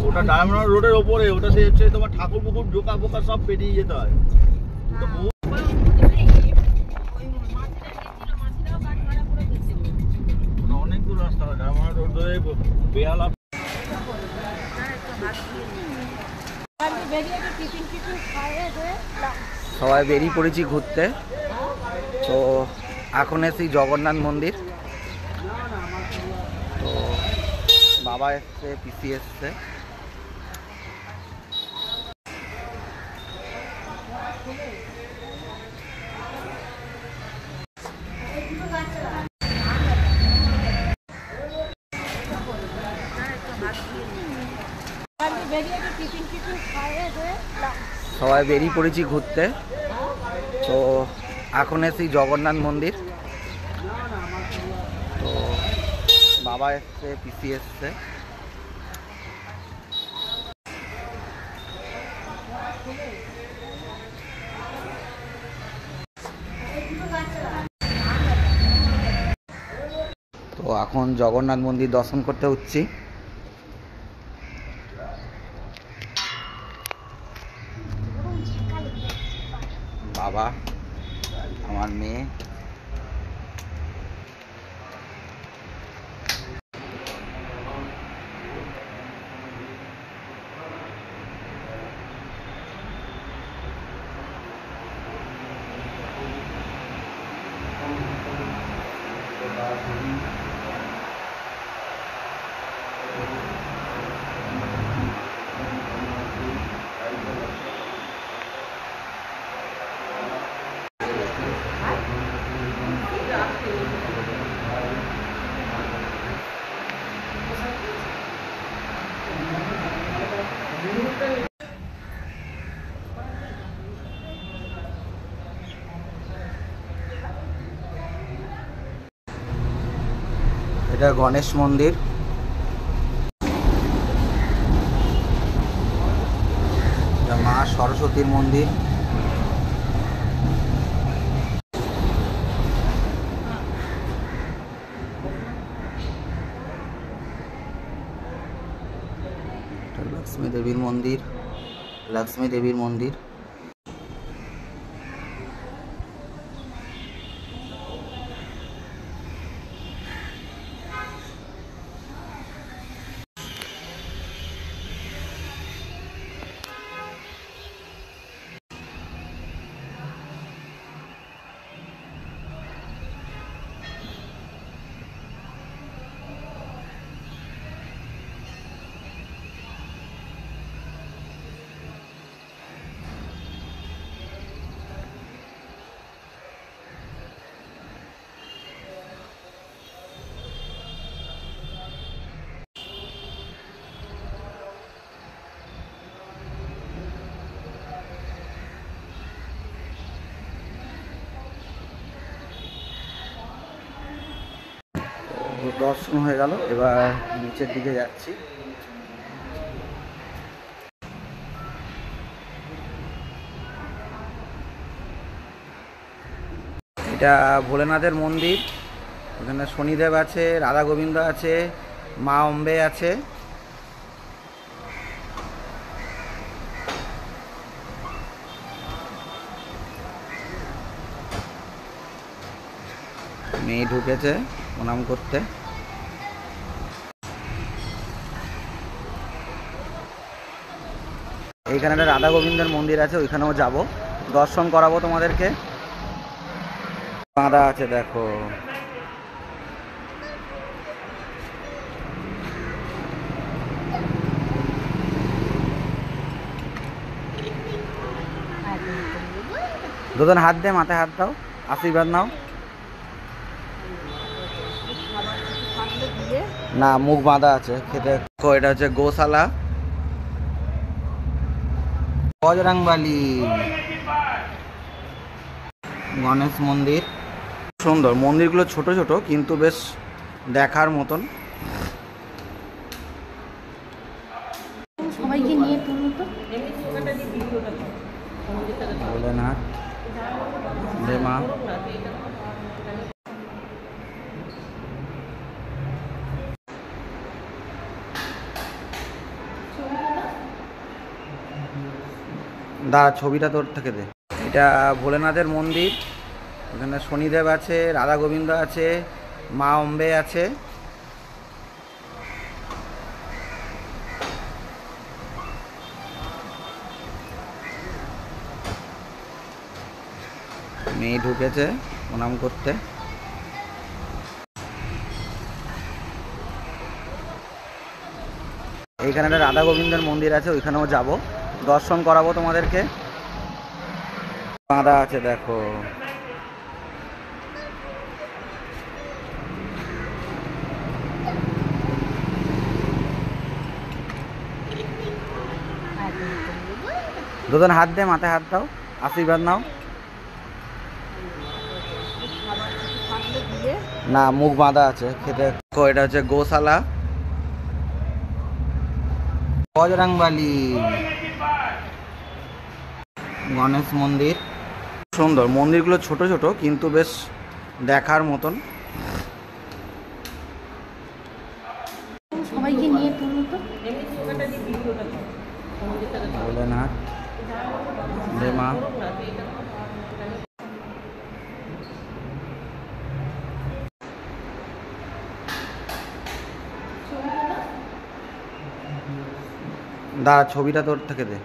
ওটা ডায়মন্ড রোডের ওপরে, ওটাতে হচ্ছে তোমার ঠাকুর পুকুর ঢোকা বোকা সব পেরিয়ে যেতে হয়। অনেকগুলো রাস্তা হয় ডায়মন্ড রোড ধরে বেহালা। সবাই বেরিয়ে পড়েছি ঘুরতে। তো এখন এসেছি জগন্নাথ মন্দির। তো বাবা এসছে, পিসি এসছে। সবাই বেরিয়ে পড়েছি ঘুরতে। তো এখন এসেছি জগন্নাথ মন্দির। তো বাবা এসছে, পিসি এসছে। তো এখন জগন্নাথ মন্দির দর্শন করতে উঠছি। বাবা, আমার মেয়ে, এটা গণেশ মন্দির। এটা মা সরস্বতীর মন্দির। লক্ষ্মী দেবীর মন্দির, লক্ষ্মী দেবীর মন্দির। দর্শন হয়ে গেল, এবার নিচের দিকে যাচ্ছি। এটা ভোলেনাথের মন্দির। এখানে শনিদেব আছে, রাধা গোবিন্দ আছে, মা অম্বে আছে। মেয়ে ঢুকেছে প্রণাম করতে। এইখানে একটা রাধা গোবিন্দের মন্দির আছে, ওইখানেও যাব, দর্শন করাবো তোমাদেরকে। বাঁধা আছে দেখো। দুজন হাত দে, মাথায় হাত দাও, আশীর্বাদ নাও। না, মুখ বাঁধা আছে, খেতে। এটা হচ্ছে গোশালা বজরংবলী। গণেশ মন্দির সুন্দর। মন্দিরগুলো ছোট ছোট কিন্তু বেশ দেখার মতন। সবাইকে নিয়ে ভোলেনাথ, মা। দাঁড়া, ছবিটা তোর থেকে দে। এটা ভোলেনাথের মন্দির। এখানে শনিদেব আছে, রাধা গোবিন্দ আছে, মা অম্বে আছে। মেয়ে ঢুকেছে প্রণাম করতে। এইখানে একটা রাধা গোবিন্দের মন্দির আছে, ওইখানেও যাব, দর্শন করাবো তোমাদেরকে। বাঁধা আছে দেখো। দুজন হাত দে, মাথায় হাত দাও, আশীর্বাদ নাও। না, মুখ বাঁধা আছে, খেতে। এটা হচ্ছে গোশালা, বজরংবলী। গণেশ মন্দির সুন্দর। মন্দিরগুলো ছোট ছোট কিন্তু বেশ দেখার মতন। সবাইকে নিয়ে ভোলেনাথ রে মা। দাঁড়া, ছবিটা তোর থেকে দে।